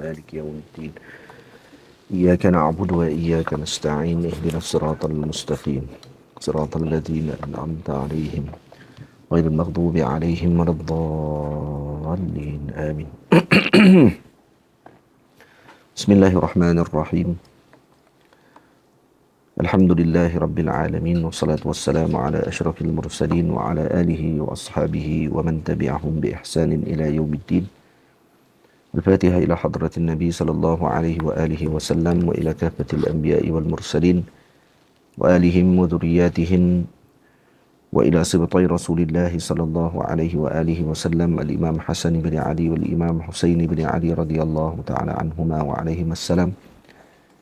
مالك يوم الدين. إياك نعبد وإياك نستعين. اهدنا الصراط المستقيم صراط الذين أنعمت عليهم غير المغضوب عليهم ولا الضالين آمين. بسم الله الرحمن الرحيم. الحمد لله رب العالمين، والصلاة والسلام على أشرف المرسلين وعلى آله وأصحابه ومن تبعهم بإحسان إلى يوم الدين. الفاتحة إلى حضرة النبي صلى الله عليه وآله وسلم، وإلى كافة الأنبياء والمرسلين وآلهم وذرياتهم، وإلى سبطي رسول الله صلى الله عليه وآله وسلم، الإمام حسن بن علي والإمام حسين بن علي رضي الله تعالى عنهما وعليهما السلام،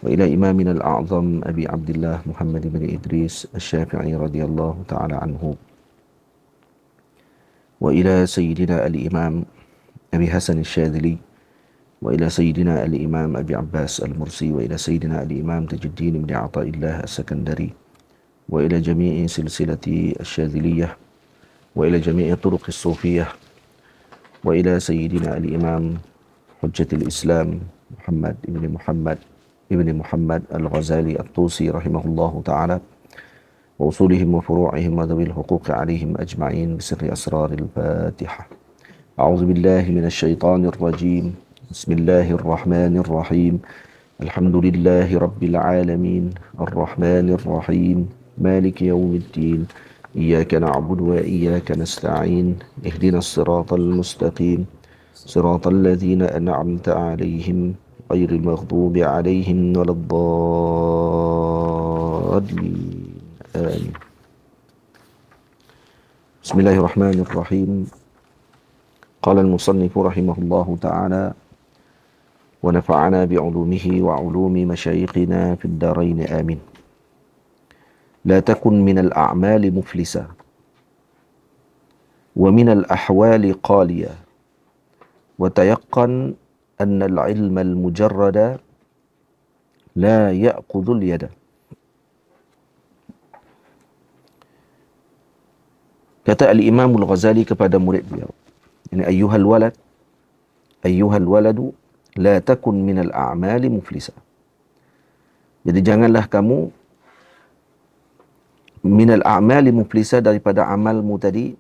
وإلى إمامنا الأعظم أبي عبد الله محمد بن إدريس الشافعي رضي الله تعالى عنه، وإلى سيدنا الإمام أبي حسن الشاذلي، وإلى سيدنا الإمام أبي عباس المرسي، وإلى سيدنا الإمام تاج الدين بن عطاء الله السكندري، وإلى جميع سلسلة الشاذلية، وإلى جميع طرق الصوفية، وإلى سيدنا الإمام حجة الإسلام محمد الغزالي الطوسي رحمه الله تعالى، وأصولهم وفروعهم وذوي الحقوق عليهم أجمعين، بسر أسرار الفاتحة. أعوذ بالله من الشيطان الرجيم. بسم الله الرحمن الرحيم. الحمد لله رب العالمين، الرحمن الرحيم، مالك يوم الدين. إياك نعبد وإياك نستعين. اهدنا الصراط المستقيم صراط الذين أنعمت عليهم غير المغضوب عليهم ولا الضالين آمين. بسم الله الرحمن الرحيم. قال المصنف رحمه الله تعالى: ونفعنا بعلومه وعلوم مشايخنا في الدارين آمين. لا تكن من الأعمال مفلسا، ومن الأحوال قاليا، وتيقن أن العلم المجرد لا يأخذ اليد. Kata Al-Imam Al-Ghazali kepada murid beliau, ini ayyuhal waladu la takun minal a'mali muflisa. Jadi janganlah kamu minal a'mali muflisa, daripada amalmu tadi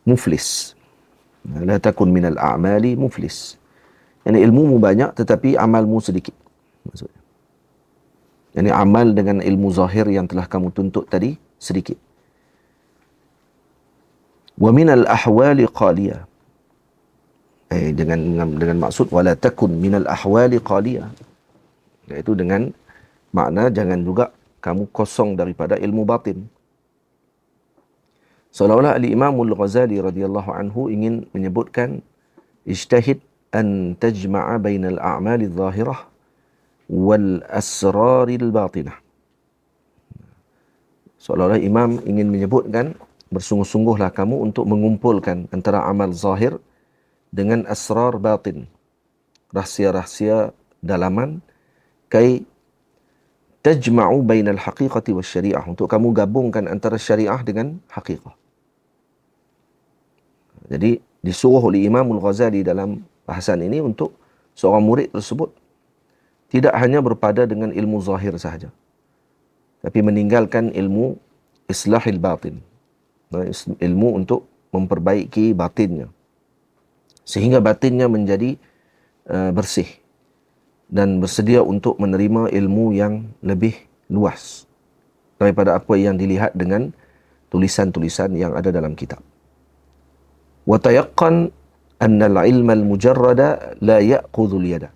muflis. La takun minal a'mali muflis. Yani ilmumu banyak tetapi amalmu sedikit. Maksudnya, yani amal dengan ilmu zahir yang telah kamu tuntut tadi sedikit. Wa minal ahwali qaliya. Dengan maksud wala takun minal ahwali qaliya, iaitu dengan makna jangan juga kamu kosong daripada ilmu batin. Seolah-olah Al-Imam Al-Ghazali radhiyallahu anhu ingin menyebutkan ijtahid an tajma'a bainal a'mali adh-dhahirah wal asraril batinah. Seolah-olah Imam ingin menyebutkan bersungguh-sungguhlah kamu untuk mengumpulkan antara amal zahir dengan asrar batin, rahsia-rahsia dalaman, kai tajma'u bainal haqiqati was syariah, untuk kamu gabungkan antara syariah dengan haqiqah. Jadi disuruh oleh Imam Al-Ghazali dalam bahasan ini untuk seorang murid tersebut tidak hanya berpada dengan ilmu zahir sahaja, tapi meninggalkan ilmu islahil batin, ilmu untuk memperbaiki batinnya, sehingga batinnya menjadi bersih dan bersedia untuk menerima ilmu yang lebih luas daripada apa yang dilihat dengan tulisan-tulisan yang ada dalam kitab. Wa tayaqqan anna al-ilma al-mujarrada la ya'khudhu al-yada.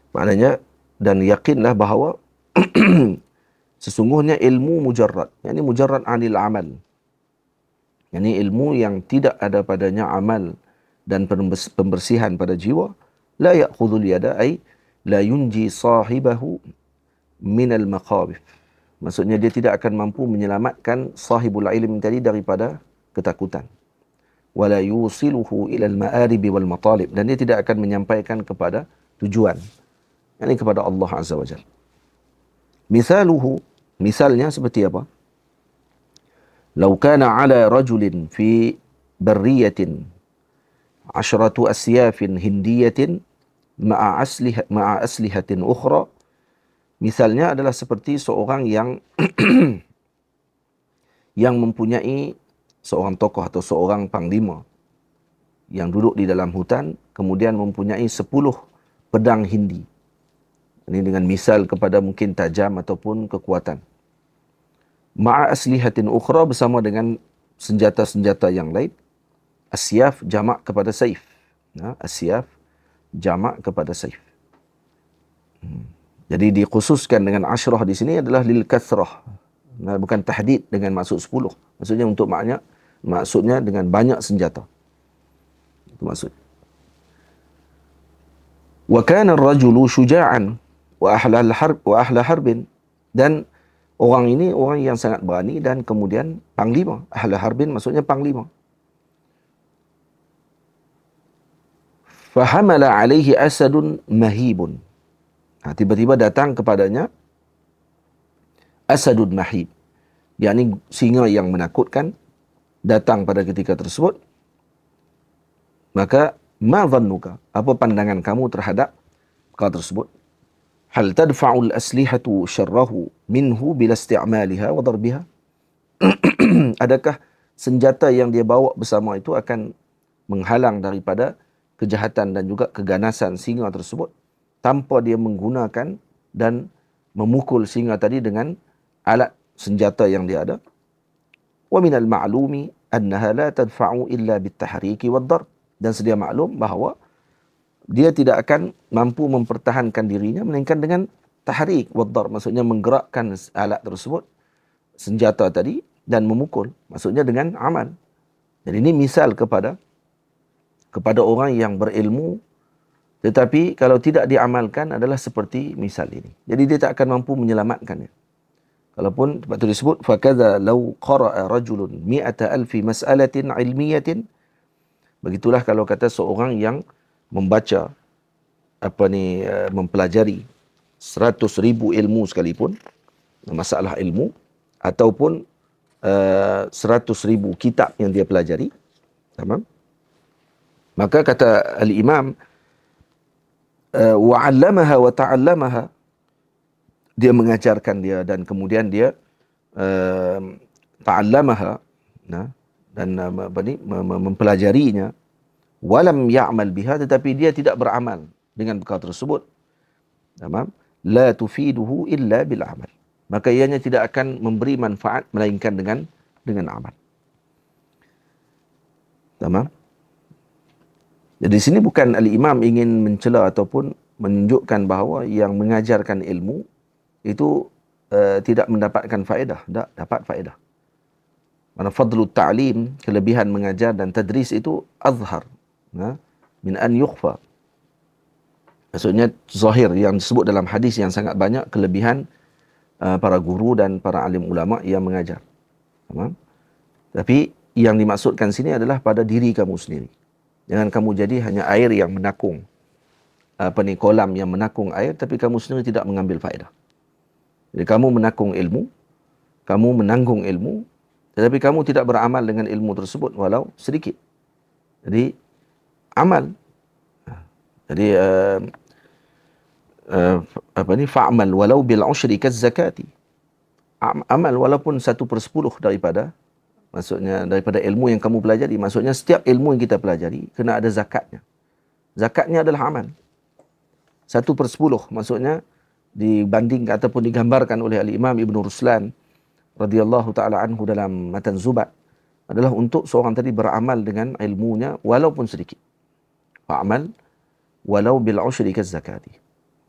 Maknanya, dan yakinlah bahawa sesungguhnya ilmu mujarrad, yakni mujarrad anil amal, yakni ilmu yang tidak ada padanya amal dan pembersihan pada jiwa, la ya'khudhul yada, ay la yunji sahibahu minal maqabif. Maksudnya dia tidak akan mampu menyelamatkan sahibul ilm tadi daripada ketakutan. Wala yusiluhu ilal ma'aribi wal matalib, dan dia tidak akan menyampaikan kepada tujuan, yakni kepada Allah Azza wa Jalla. Misalnya seperti apa? Lau kana ala rajulin fi barriyatin asyratu asyafin hindiyatin ma'a aslihatin ukhra. Misalnya adalah seperti seorang yang mempunyai seorang tokoh atau seorang panglima yang duduk di dalam hutan, kemudian mempunyai 10 pedang Hindi. Ini dengan misal kepada mungkin tajam ataupun kekuatan. Ma'a aslihatin ukhra, bersama dengan senjata-senjata yang lain. Asyaf jamak kepada saif. Asyaf jamak kepada saif. Jadi dikhususkan dengan asyrah di sini adalah lil kathrah. Bukan tahdid dengan maksud 10. Maksudnya untuk maksudnya dengan banyak senjata. Itu maksud. Wa kana ar-rajulu syuja'an wa ahla harbin, dan orang ini orang yang sangat berani dan kemudian panglima. Ahla harbin maksudnya panglima. Fahamala alaihi asadun mahibun. Tiba-tiba datang kepadanya asadun mahib, yakni singa yang menakutkan, datang pada ketika tersebut. Maka ma dhannuka, apa pandangan kamu terhadap perkara tersebut? Hal tadfa'ul aslihatu syarrahu minhu bila isti'maliha wa darbiha? Adakah senjata yang dia bawa bersama itu akan menghalang daripada kejahatan dan juga keganasan singa tersebut tanpa dia menggunakan dan memukul singa tadi dengan alat senjata yang dia ada? Wa minal ma'lumi annaha la tadfa'u illa bitahriki wad-darb. Dan sedia maklum bahawa dia tidak akan mampu mempertahankan dirinya melainkan dengan tahrik wad-darb, maksudnya menggerakkan alat tersebut, senjata tadi, dan memukul, maksudnya dengan amal. Jadi ini misal kepada orang yang berilmu, tetapi kalau tidak diamalkan adalah seperti misal ini. Jadi dia tak akan mampu menyelamatkannya. Kalaupun sebab itu disebut fakadza law qara'a rajulun 100,000 mas'alatin 'ilmiyatin. Begitulah kalau kata seorang yang membaca mempelajari 100,000 ilmu sekalipun, masalah ilmu, ataupun 100,000 kitab yang dia pelajari. Tamam? Maka kata al-Imam, wa'allamaha wa ta'allamaha, dia mengajarkan dia dan kemudian dia ta'allamaha, dan mempelajarinya, walam ya'mal biha, tetapi dia tidak beramal dengan perkara tersebut. Tamam? La tufiduhu illa bil amal. Maka ianya tidak akan memberi manfaat melainkan dengan amal. Tamam? Jadi di sini bukan al-Imam ingin mencela ataupun menunjukkan bahawa yang mengajarkan ilmu itu tidak mendapatkan faedah. Tak dapat faedah. Mana fadlu ta'lim, kelebihan mengajar dan tadris itu azhar min an yukhfa. Maksudnya zahir yang disebut dalam hadis yang sangat banyak kelebihan para guru dan para alim ulama yang mengajar. Tamam? Tapi yang dimaksudkan sini adalah pada diri kamu sendiri. Jangan kamu jadi hanya air yang menakung, kolam yang menakung air, tapi kamu sendiri tidak mengambil faedah. Jadi kamu menakung ilmu, kamu menanggung ilmu, tetapi kamu tidak beramal dengan ilmu tersebut walau sedikit. Jadi amal. Jadi fa'amal walau bil ushri kaz zakati. Amal walaupun 1/10 daripada, maksudnya daripada ilmu yang kamu pelajari. Maksudnya setiap ilmu yang kita pelajari kena ada zakatnya. Zakatnya adalah amal. 1/10, maksudnya dibandingkan ataupun digambarkan oleh al-Imam Ibn Ruslan radhiyallahu taala anhu dalam Matan Zubat, adalah untuk seorang tadi beramal dengan ilmunya walaupun sedikit. Fa'amal walau bil ushri kaz zakati.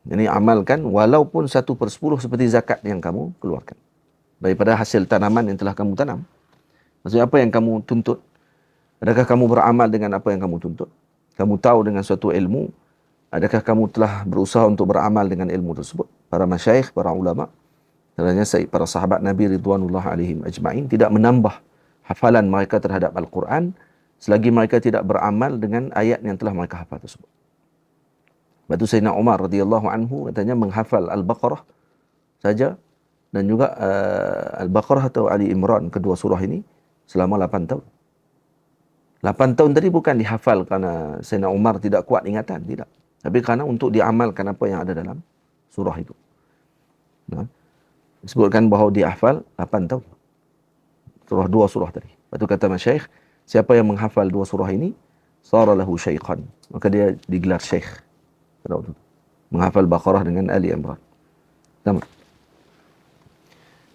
Jadi amalkan walaupun 1/10 seperti zakat yang kamu keluarkan daripada hasil tanaman yang telah kamu tanam. Maksudnya apa yang kamu tuntut? Adakah kamu beramal dengan apa yang kamu tuntut? Kamu tahu dengan suatu ilmu, adakah kamu telah berusaha untuk beramal dengan ilmu tersebut? Para masyayikh, para ulama, caranya para sahabat Nabi ridwanullah alaihim ajma'in tidak menambah hafalan mereka terhadap Al-Quran selagi mereka tidak beramal dengan ayat yang telah mereka hafal tersebut. Sebab itu Sayyidina Umar radhiyallahu anhu katanya menghafal Al-Baqarah saja, dan juga Al-Baqarah atau Ali Imran, kedua surah ini, selama 8 tahun. 8 tahun tadi bukan dihafal kerana Sayyidina Umar tidak kuat ingatan, tidak. Tapi kerana untuk diamalkan apa yang ada dalam surah itu. Nah, disebutkan bahawa dia hafal 8 tahun. Dua surah tadi. Lepas tu kata Masyaikh, siapa yang menghafal 2 surah ini, sara lahu syaikhan. Maka dia digelar syekh. Menghafal Baqarah dengan Ali Imran. Sama.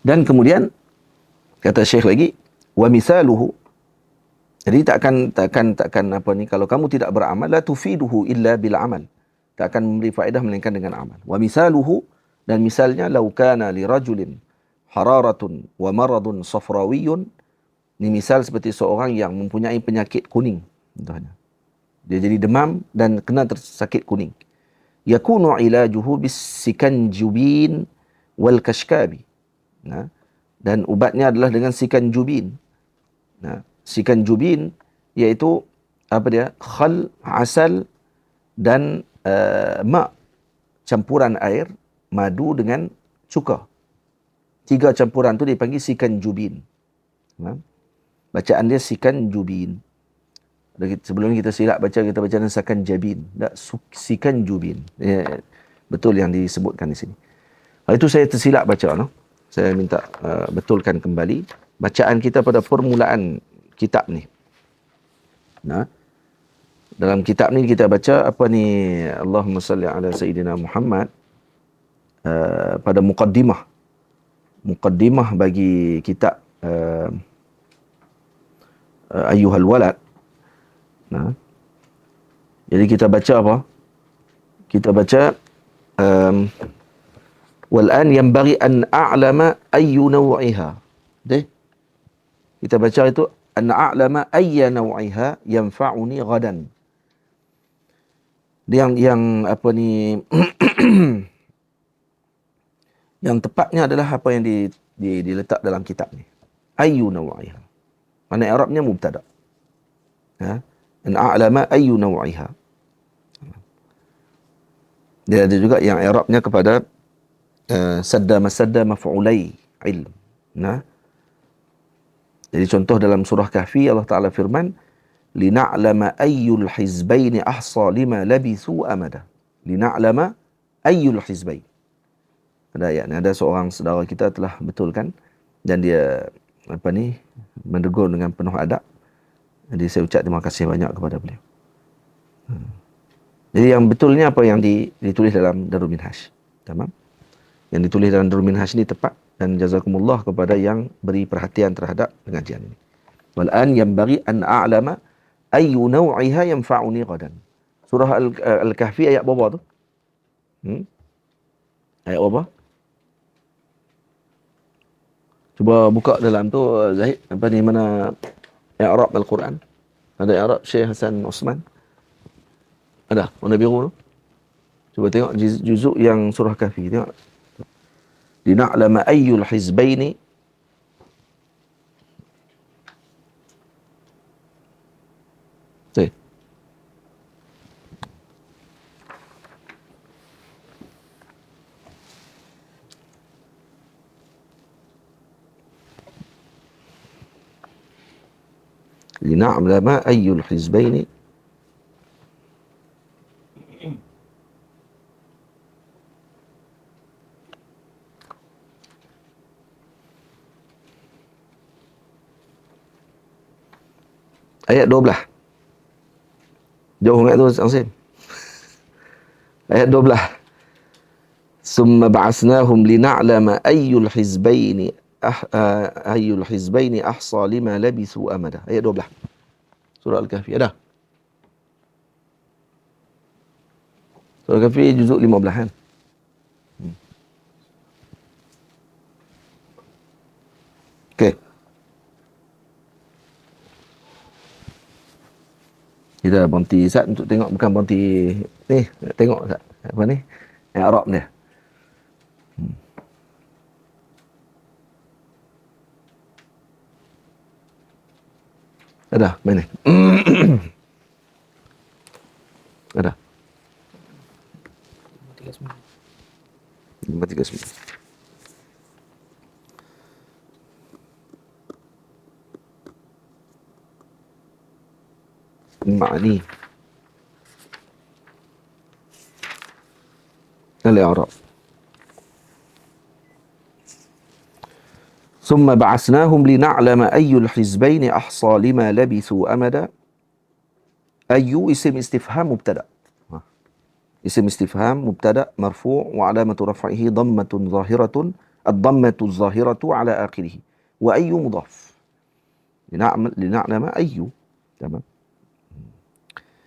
Dan kemudian kata Syekh lagi, wa misaluhu. Jadi takkan apa ni, kalau kamu tidak beramal, la tufiduhu illa bil amal. Tak akan memberi faedah melainkan dengan amal. Wa misaluhu, dan misalnya, lau kana li rajulin hararatun wa maradun safrawiyun. Ini misal seperti seorang yang mempunyai penyakit kuning. Contohnya, dia jadi demam dan kena tersakit kuning. Yakunu ilajuhu bis-sikanjubin wal kashkabi. Nah, dan ubatnya adalah dengan sikanjubin. Nah, sikanjubin iaitu apa dia? Khal, asal dan mak, campuran air, madu dengan cuka. 3 campuran tu dipanggil sikanjubin. Nah, bacaan dia sikanjubin. Sebelum ni kita silap baca, kita baca dengan sakanjabin. Tak, sikanjubin. Betul yang disebutkan di sini. Itu saya tersilap baca, no? Saya minta betulkan kembali bacaan kita pada permulaan kitab ni. Nah, dalam kitab ni kita baca apa ni, Allahumma salli ala Sayyidina Muhammad, pada muqaddimah bagi kitab Ayyuhal Walad. Nah, jadi kita baca apa? Kita baca wal-an yanbaghi an a'lama ayyu naw'iha. Kita baca itu an a'lama ayya naw'iha yanfa'uni ghadan. Yang apa ni yang tepatnya adalah apa yang diletak dalam kitab ni. Ayyu naw'iha. Mana i'rabnya mubtada. Ha? An a'lama ayyu naw'iha. Dia ada juga yang i'rabnya kepada sadda masadda maf'ulai ilm. Nah, jadi contoh dalam surah Kahfi, Allah Ta'ala firman, lina'lama ayyul hizbaini ahsa lima labithu amada. Lina'lama ayyul hizbain. Ada ayat ni, ada seorang saudara kita telah betulkan, dan dia apa ni, menegur dengan penuh adab. Jadi saya ucap terima kasih banyak kepada beliau. Jadi yang betulnya apa yang ditulis dalam Darul Minhaj. Tamam? Yang ditulis dalam Darul Minhaj ni tepat, dan jazakumullah kepada yang beri perhatian terhadap pengajian ini. Wal an yanbaghi an a'lama ayyu naw'iha yanfa'uni ghadan. Surah Al-Kahfi ayat berapa tu? Ayat berapa? Cuba buka dalam tu, Zahid, apa ni, mana i'rab Al-Quran? Ada i'rab Syekh Hasan Osman? Ada? Warna biru tu? Cuba tengok juzuk yang surah Kahfi, tengok. Lina'lama ayyul hizbaini lina'lama ayyul hizbaini ayat 12. Jauh sangat tu, Azim. Ayat 12. Summa ba'asnahum lina'lama ayyul hizbaini ahsa lima labithu amada. Ayat 12. Surah Al-Kahfi ada. Surah Al-Kahfi juzuk 15 kan. Okey. Kita berhenti Ustaz untuk tengok, bukan berhenti ni, tengok Ustaz apa ni, i'rab dia. Ada mana? Ada 539. min ma'ani al-i'rab. ثم بعثناهم لنعلم أي الحزبين أحصى لما لبثوا أمدا. أي اسم استفهام مبتدأ. اسم استفهام مبتدأ مرفوع وعلامة رفعه ضمة ظاهرة، الضمة الظاهرة على آخره، وأي مضاف. لنعلم أي. تمام.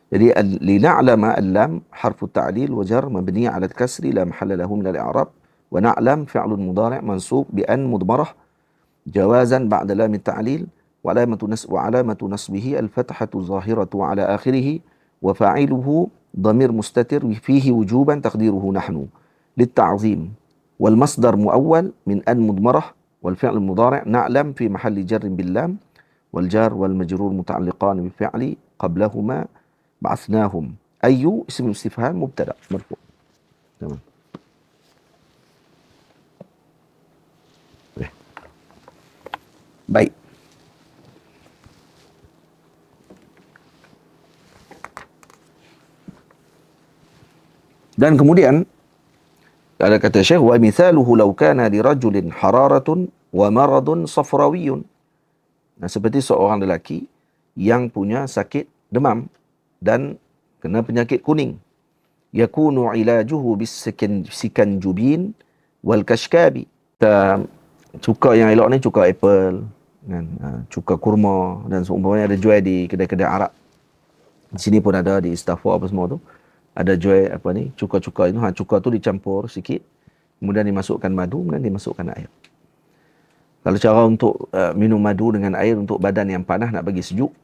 Jadi lina'lama al-lam harfu ta'lil wa jar mabni 'ala al-kasri la mahalla lahu min al-i'rab, wa na'lam fi'lun mudhari' mansub bi an mudmarah jawazan ba'da lam at-ta'lil wa alamatu nasbihi al-fathatu zahiratu 'ala akhirih wa fa'iluhu dhamir mustatir fihi wujuban taqdiruhu nahnu lit-ta'zim wal masdar muawwal min an mudmarah wal fi'l mudhari' na'lam fi mahalli jarrin bil lam wal jar wal majrur muta'alliqan bi fi'li qablahuma بعثناهم. أي اسم استفهام مبتدأ مرفوع. تمام. Baik. Dan kemudian ada kata Syekh, wa mithaluhu law kana li rajulin hararatun wa maradun safrawiyun. Nah, seperti seorang lelaki yang punya sakit demam dan kena penyakit kuning, yakunu ilajuhu bisikanjubin wal kashkabi. Cuka yang elok ni cuka apple kan, cuka kurma dan seumpamanya ada jual di kedai-kedai Arab. Di sini pun ada di Istaghfar apa semua tu. Ada jual apa ni, cuka-cuka itu, cuka tu dicampur sikit, kemudian dimasukkan madu, kemudian dimasukkan air. Kalau cara untuk minum madu dengan air untuk badan yang panas nak bagi sejuk,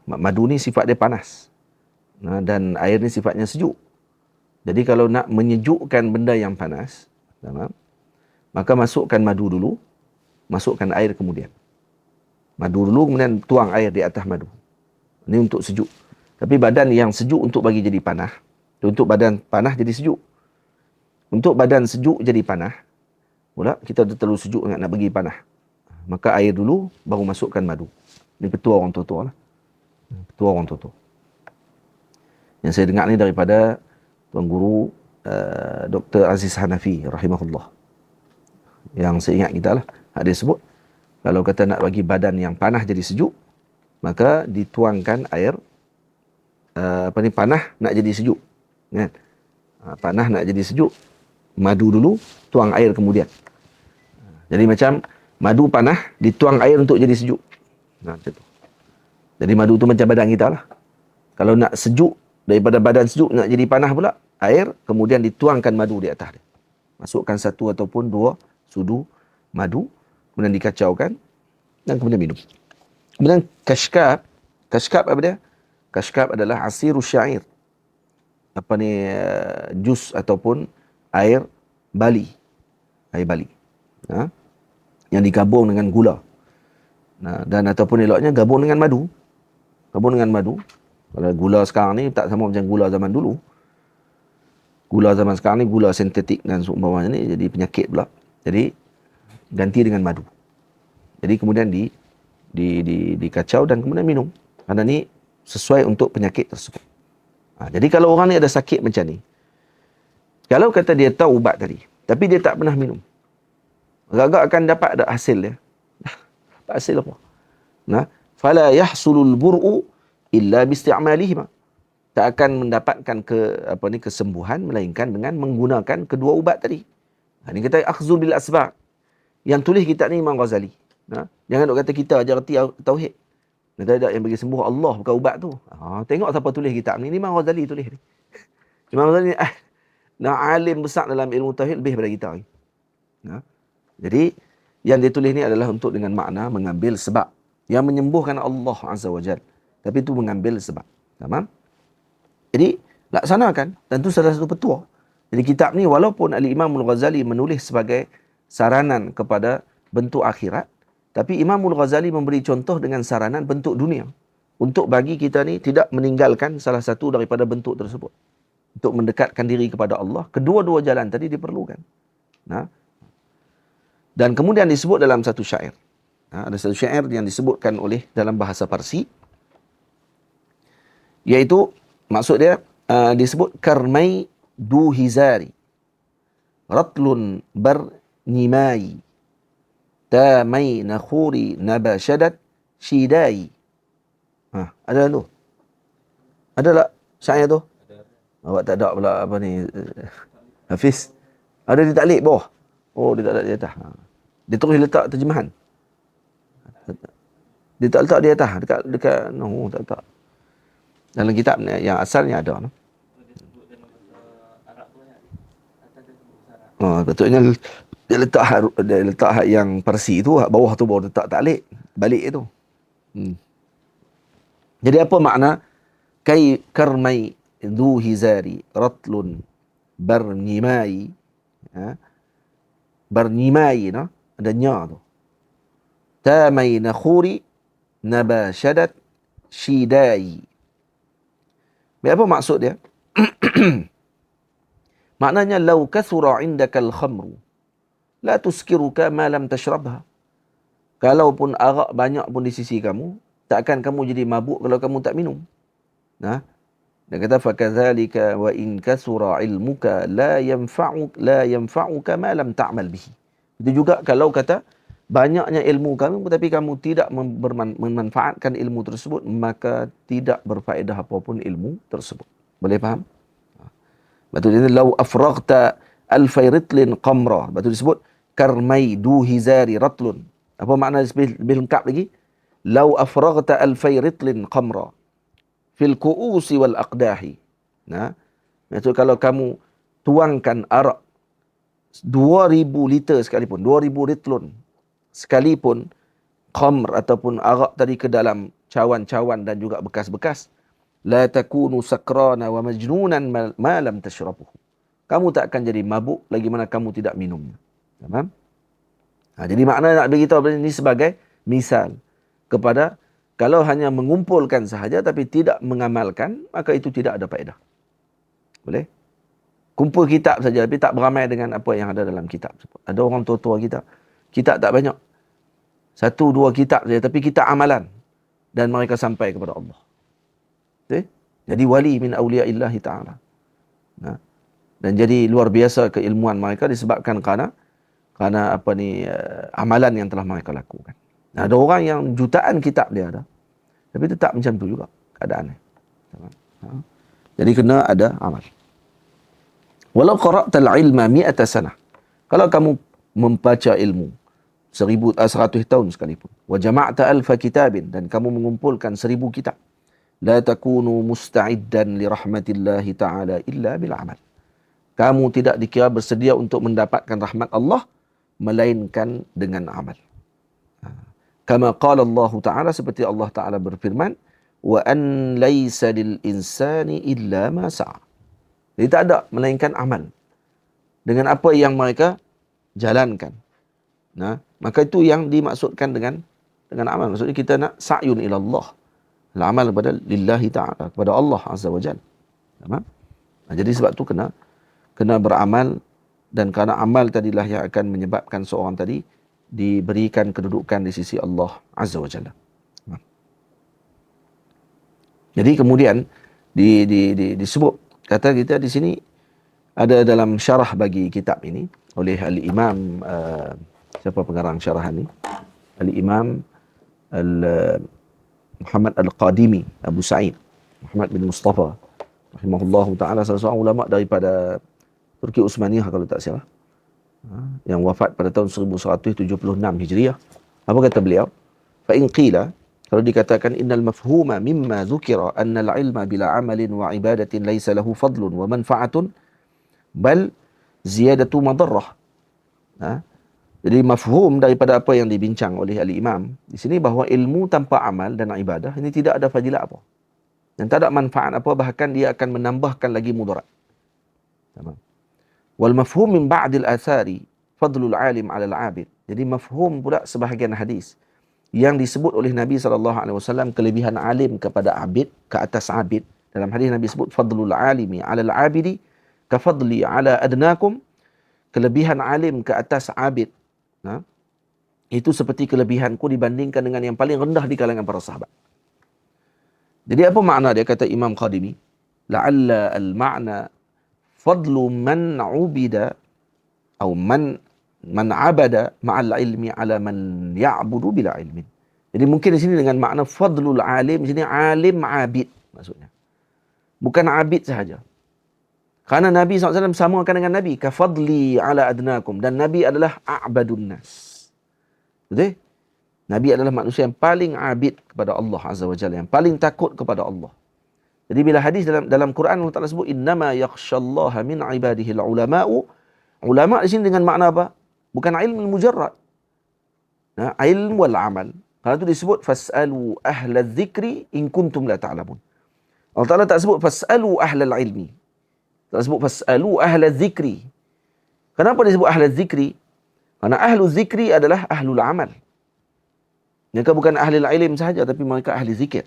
madu ni sifat dia panas, dan air ni sifatnya sejuk. Jadi kalau nak menyejukkan benda yang panas, maka masukkan madu dulu, masukkan air kemudian. Madu dulu, kemudian tuang air di atas madu. Ini untuk sejuk. Tapi badan yang sejuk untuk bagi jadi panas, untuk badan panas jadi sejuk. Untuk badan sejuk jadi panas, pula kita dah terlalu sejuk nak bagi panas. Maka air dulu, baru masukkan madu. Ini petua orang tua-tua lah. Petua orang tua-tua. Yang saya dengar ni daripada Tuan Guru Dr. Aziz Hanafi rahimahullah. Yang saya ingat kita lah, dia sebut kalau kata nak bagi badan yang panas jadi sejuk, maka dituangkan air panas nak jadi sejuk kan? Panas nak jadi sejuk, madu dulu, tuang air kemudian. Jadi macam madu panas, dituang air untuk jadi sejuk. Macam tu. Jadi madu tu macam badan kita lah. Kalau nak sejuk, daripada badan sejuk nak jadi panas pula, air, kemudian dituangkan madu di atas dia. Masukkan 1 ataupun 2 sudu madu, kemudian dikacaukan, dan kemudian minum. Kemudian kashkab. Kashkab apa dia? Kashkab adalah asirus syair. Apa ni, jus ataupun air bali. Air bali. Yang digabung dengan gula. Dan ataupun eloknya gabung dengan madu. Gabung dengan madu. Kalau gula sekarang ni tak sama macam gula zaman dulu. Gula zaman sekarang ni gula sintetik dan seumpamanya ni jadi penyakit pula. Jadi ganti dengan madu. Jadi kemudian dikacau dan kemudian minum. Kerana ni sesuai untuk penyakit tersebut. Jadi kalau orang ni ada sakit macam ni, kalau kata dia tahu ubat tadi, tapi dia tak pernah minum, agak-agak akan dapat ada hasil dia. Dapat hasil apa? Fala yahsulul bur'u illa biisti'malihima. Tak akan mendapatkan kesembuhan melainkan dengan menggunakan kedua ubat tadi. Ini kata akhzul bil asbab. Yang tulis kitab ni Imam Ghazali. Jangan duk kata kita ajar reti tauhid. Ada yang bagi sembuh Allah bukan ubat tu. Tengok siapa tulis kitab ni. Imam Ghazali tulis ni. Imam Ghazali alim besar dalam ilmu tauhid lebih daripada kita ni. Jadi yang dia tulis ni adalah untuk dengan makna mengambil sebab yang menyembuhkan Allah Azza wa Jal. Tapi itu mengambil sebab. Tamam? Jadi laksanakan, dan itu salah satu petua. Jadi kitab ni walaupun Al-Imam Al-Ghazali menulis sebagai saranan kepada bentuk akhirat, tapi Imam Al-Ghazali memberi contoh dengan saranan bentuk dunia. Untuk bagi kita ni tidak meninggalkan salah satu daripada bentuk tersebut. Untuk mendekatkan diri kepada Allah, kedua-dua jalan tadi diperlukan. Dan kemudian disebut dalam satu syair. Ada satu syair yang disebutkan oleh dalam bahasa Parsi. Iaitu maksud dia disebut karmai du hizari ratlun bernimai tamai nakhuri nabashadat shidai. Ada tu. Ada tak syair tu? Awak tak ada pula apa ni Hafiz. Ada di taklid bawah. Oh, dia tak ada di atas. Dia terus letak terjemahan. Dia tak letak di atas, dekat no, tak letak. Dalam kitab yang asalnya ada. No? Betulnya dia letak yang Parsi tu, bawah tu baru letak taklid. Balik itu. Jadi apa makna kai karmai du hizari ratlun bernimai, bernimai, no? Ada nya tu. Tamai nakhuri nabashadat shidai. Apa maksud dia? Maknanya lau kathura indaka al-khamru la tuskiruka ma lam tashrabha. Kalaupun arak banyak pun di sisi kamu, takkan kamu jadi mabuk kalau kamu tak minum. Nah, dia kata fakadzalika wa in kathura ilmuka la yanfa'uka ma lam ta'mal bihi. Itu juga kalau kata banyaknya ilmu kamu tapi kamu tidak memanfaatkan ilmu tersebut, maka tidak berfaedah apapun ilmu tersebut. Boleh faham? Betul ini lau afraghta alfai ritlin qamra. Betul disebut karmai du hizari ratlun. Apa makna lebih lengkap lagi? Lau afraghta alfai ritlin qamra fil ku'usi wal aqdahi. Nah, maksud kalau kamu tuangkan arak 2000 liter sekalipun, 2000 ritlun sekalipun khamr ataupun arak tadi ke dalam cawan-cawan dan juga bekas-bekas, la takunu sakrana wa majnunan ma lam tashrabuhu. Kamu tak akan jadi mabuk lagi mana kamu tidak minumnya. Faham? Jadi makna nak beritahu ini sebagai misal kepada kalau hanya mengumpulkan sahaja tapi tidak mengamalkan, maka itu tidak ada faedah. Boleh? Kumpul kitab saja tapi tak beramai dengan apa yang ada dalam kitab. Ada orang tua-tua kita, kitab tak banyak. 1-2 kitab saja tapi kitab amalan dan mereka sampai kepada Allah. Jadi wali min awliya'illahi ta'ala. Dan jadi luar biasa keilmuan mereka disebabkan kerana apa ni amalan yang telah mereka lakukan. Ada orang yang jutaan kitab dia ada, tapi tetap macam tu juga keadaannya. Jadi kena ada amal. Walau qara'tal ilma 100 sanah. Kalau kamu membaca ilmu 100 tahun sekalipun, wa jama'ta alfa kitabin, dan kamu mengumpulkan 1000 kitab, la takunu musta'iddan li rahmatillahi ta'ala illa bil amal. Kamu tidak dikira bersedia untuk mendapatkan rahmat Allah melainkan dengan amal. Kama qala Allah Ta'ala, seperti Allah Ta'ala berfirman, wa an laysa lil insani illa ma sa'a. Jadi tak ada melainkan amal dengan apa yang mereka jalankan. Nah, maka itu yang dimaksudkan dengan amal. Maksudnya kita nak sa'yun ila Allah. Amal kepada lillahi ta'ala, kepada Allah Azza wa Jalla. Jadi sebab tu kena beramal, dan kerana amal tadilah yang akan menyebabkan seorang tadi diberikan kedudukan di sisi Allah Azza wa Jalla. Jadi kemudian disebut, kata kita di sini ada dalam syarah bagi kitab ini oleh Al-Imam siapa pengarang syarahan ni? Al-Imam Muhammad Al-Qadimi Abu Sa'id Muhammad bin Mustafa rahimahullahu ta'ala, salah seorang ulama daripada Turki Utsmaniyah kalau tak salah, yang wafat pada tahun 1176 Hijriah. Apa kata beliau? Fa in qila, kalau dikatakan innal mafhuma mimma dzukira anna al-ilma bila amalin wa ibadatin laysa lahu fadlun wa manfa'atun bal ziyadatu madarrah. Jadi mafhum daripada apa yang dibincang oleh al-Imam di sini bahawa ilmu tanpa amal dan ibadah ini tidak ada fadilah apa, dan tak ada manfaat apa, bahkan dia akan menambahkan lagi mudarat. Tamam. Wal mafhum min ba'dil athari fadlul alim 'ala al-'abid. Jadi mafhum pula sebahagian hadis yang disebut oleh Nabi SAW kelebihan alim kepada abid ke atas abid. Dalam hadis Nabi sebut fadlul alimi 'ala al-'abidi ka fadli 'ala adnakum. Kelebihan alim ke atas abid, itu seperti kelebihanku dibandingkan dengan yang paling rendah di kalangan para sahabat. Jadi apa makna dia, kata Imam Qadimi? La'alla al-ma'na fadlu man ubida atau man abada ma'al ilmi ala man ya'budu bila ilmin. Jadi mungkin di sini dengan makna fadlul alim, di sini alim abid maksudnya. Bukan abid sahaja. Karena Nabi SAW samakan dengan Nabi. Kafadli ala adnakum. Dan Nabi adalah a'badun nas. Betul? Nabi adalah manusia yang paling abid kepada Allah Azza wa Jalla. Yang paling takut kepada Allah. Jadi bila hadis dalam Quran Allah Ta'ala sebut, innama yakhshallaha min ibadihil ulama'u. Ulama' di sini dengan makna apa? Bukan ilmu mujarrad. Nah, ilmu wal amal. Kalau itu disebut, fas'alu ahla dzikri in kuntum la ta'lamun. Allah Ta'ala tak sebut, fas'alu ahla ilmi. Tak sebut fas'alu ahla dzikri. Kenapa disebut ahla dzikri? Karena ahlu dzikri adalah ahlul amal. Mereka bukan ahli ilm sahaja, tapi mereka ahli zikir.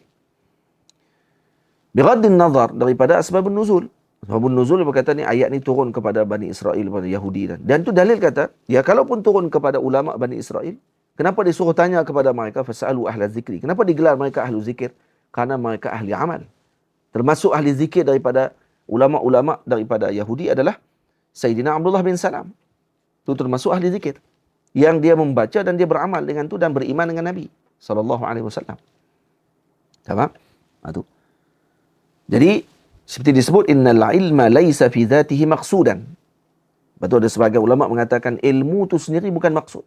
Bighaddin nazar daripada asbabun nuzul. Asbabun nuzul berkata ni ayat ni turun kepada Bani Israel, kepada Yahudi. Dan tu dalil kata, ya kalaupun turun kepada ulama Bani Israel, kenapa disuruh tanya kepada mereka fas'alu ahla dzikri? Kenapa digelar mereka ahlu zikir? Karena mereka ahli amal. Termasuk ahli zikir daripada ulama-ulama daripada Yahudi adalah Sayyidina Abdullah bin Salam. Itu termasuk ahli zikir. Yang dia membaca dan dia beramal dengan itu dan beriman dengan Nabi SAW. Faham? Itu. Jadi, seperti disebut, innal ilma laysa fi dhatihi maqsudan. Betul, ada sebagian ulama mengatakan ilmu itu sendiri bukan maksud.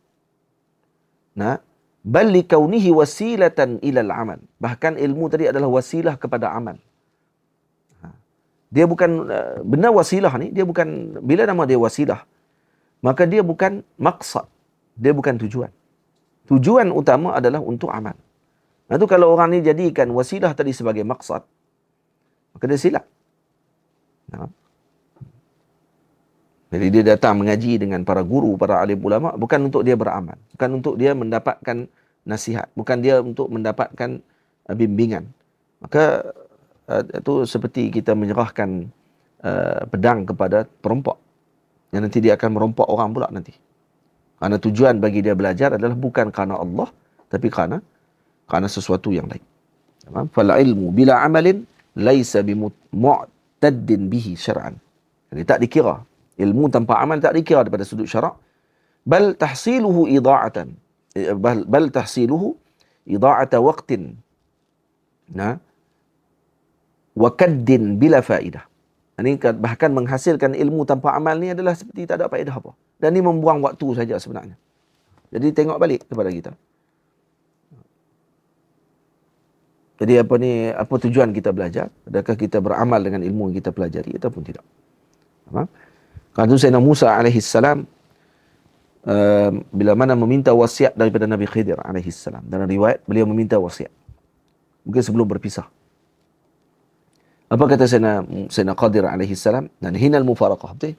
Nah, bal likaunihi wasilatan ilal amal. Bahkan ilmu tadi adalah wasilah kepada amal. Dia bukan benda wasilah ni, dia bukan, bila nama dia wasilah, maka dia bukan maksad, dia bukan tujuan. Tujuan utama adalah untuk amal. Nah tu kalau orang ni jadikan wasilah tadi sebagai maksad, maka dia silap. Nah. Jadi dia datang mengaji dengan para guru, para alim ulama, bukan untuk dia beramal, bukan untuk dia mendapatkan nasihat, bukan dia untuk mendapatkan bimbingan. Maka itu seperti kita menyerahkan pedang kepada perompak yang nanti dia akan merompak orang pula nanti. Karena tujuan bagi dia belajar adalah bukan kerana Allah, tapi kerana sesuatu yang lain. Fal ilmu bila amalin laisa bimu'taddin bihi syar'an. Jadi tak dikira ilmu tanpa amal, tak dikira daripada sudut syarak. Bal tahsiluhu ida'atan. Bal tahsiluhu ida'ata waqtin. Nah, wakaddin bila faedah. Ini bahkan menghasilkan ilmu tanpa amal ni adalah seperti tak ada faedah apa. Dan ni membuang waktu saja sebenarnya. Jadi tengok balik kepada kita. Jadi apa tujuan kita belajar? Adakah kita beramal dengan ilmu yang kita pelajari ataupun tidak? Faham? Kerana itu Sayyidina Musa alaihissalam bila mana meminta wasiat daripada Nabi Khidir alaihissalam. Dalam riwayat beliau meminta wasiat. Mungkin sebelum berpisah. Apa kata Sayyidina Qadir alaihi salam? Dan hinal mufaraqah. Betul?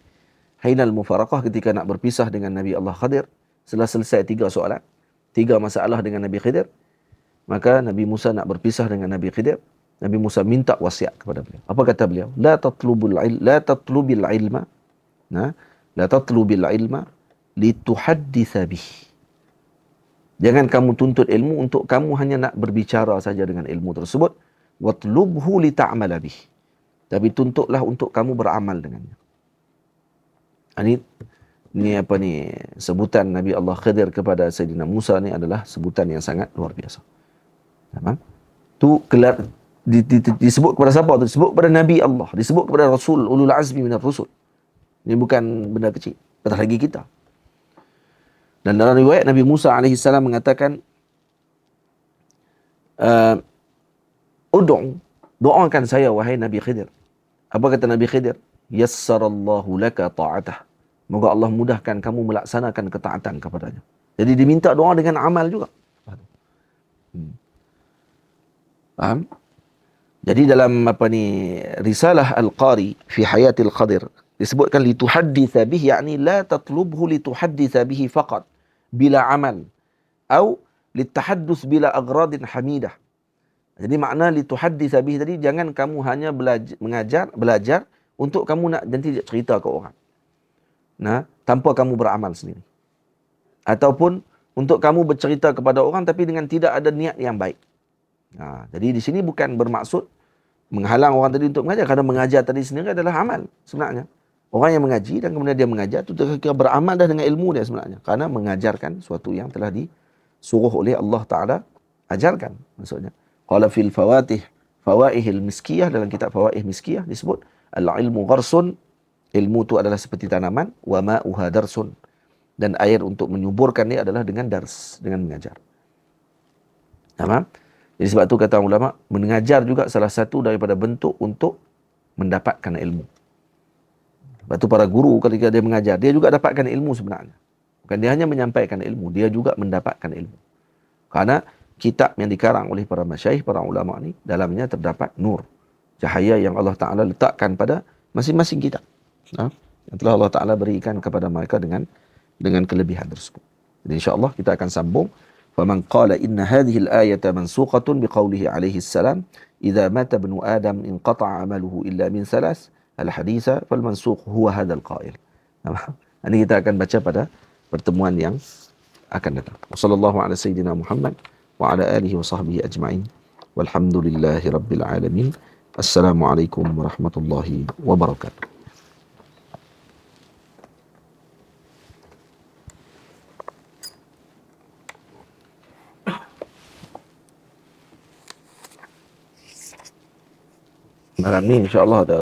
Hinal mufaraqah ketika nak berpisah dengan Nabi Allah Khadir. Setelah selesai 3 soalan. 3 masalah dengan Nabi Khidir. Maka Nabi Musa nak berpisah dengan Nabi Khidir. Nabi Musa minta wasiat kepada beliau. Apa kata beliau? La tatlubil ilma. La tatlubil ilma lituhadditha bih. Jangan kamu tuntut ilmu untuk kamu hanya nak berbicara saja dengan ilmu tersebut. Watlubhu li ta'mala bih. Tapi tuntutlah untuk kamu beramal dengannya. Ini sebutan Nabi Allah Khidir kepada Sayyidina Musa ni adalah sebutan yang sangat luar biasa. Faham? Tu kelar disebut kepada siapa? Disebut kepada Nabi Allah, disebut kepada Rasul ulul azmi minar rusul. Ini bukan benda kecil, apatah lagi kita. Dan dalam riwayat Nabi Musa alaihi salam mengatakan doakan saya wahai Nabi Khidir. Apa kata Nabi Khidir? Yassarallahu laka ta'atah. Moga Allah mudahkan kamu melaksanakan ketaatan kepadanya. Jadi diminta doa dengan amal juga. Faham? Jadi dalam Risalah Al-Qari fi Hayatil Khadir disebutkan lituhadditha bihi, yakni la tatlubhu lituhadditha bihi faqat bila amal atau litahadduts bila aghradin hamidah. Jadi makna lituhadditsa bihi tadi, jangan kamu hanya belajar untuk kamu nak nanti cerita ke orang. Tanpa kamu beramal sendiri. Ataupun untuk kamu bercerita kepada orang tapi dengan tidak ada niat yang baik. Jadi di sini bukan bermaksud menghalang orang tadi untuk mengajar, kerana mengajar tadi sendiri adalah amal sebenarnya. Orang yang mengaji dan kemudian dia mengajar itu kira beramal dah dengan ilmu dia sebenarnya, kerana mengajarkan suatu yang telah disuruh oleh Allah Taala ajarkan. Maksudnya qala fil fawaihil miskiyah, dalam kitab fawaih miskiyah disebut al ilmu gharsun, ilmu itu adalah seperti tanaman, wa ma'uha darsun, dan air untuk menyuburkan dia adalah dengan dars, dengan mengajar. Faham? Jadi sebab tu kata ulama, mengajar juga salah satu daripada bentuk untuk mendapatkan ilmu. Sebab tu para guru ketika dia mengajar, dia juga dapatkan ilmu sebenarnya. Bukan dia hanya menyampaikan ilmu, dia juga mendapatkan ilmu. Kerana kitab yang dikarang oleh para masyayikh, para ulama ni, dalamnya terdapat nur, cahaya yang Allah Ta'ala letakkan pada masing-masing kitab. Yang telah Allah Ta'ala berikan kepada mereka dengan kelebihan tersebut. Jadi insyaAllah kita akan sambung. فَمَنْ قَالَ إِنَّ هَذِهِ الْآيَةَ مَنْسُوقَةٌ بِقَوْلِهِ عَلَيْهِ السَّلَامِ إِذَا مَاتَ ابْنُ آدَمْ انْقَطَعَ عَمَلُهُ إِلَّا مِنْ ثَلَاثٍ الْحَدِيثَ فَالْمَنْسُوقُ هُوَ هَذَا الْقَائِلِ. Ini kita akan baca pada pertemuan yang akan datang. Wassallallahu ala sayyidina Muhammad wa ala alihi wa sahbihi ajma'in. Walhamdulillahi rabbil alamin. Assalamualaikum warahmatullahi wabarakatuh. Malam ni insya-Allah ada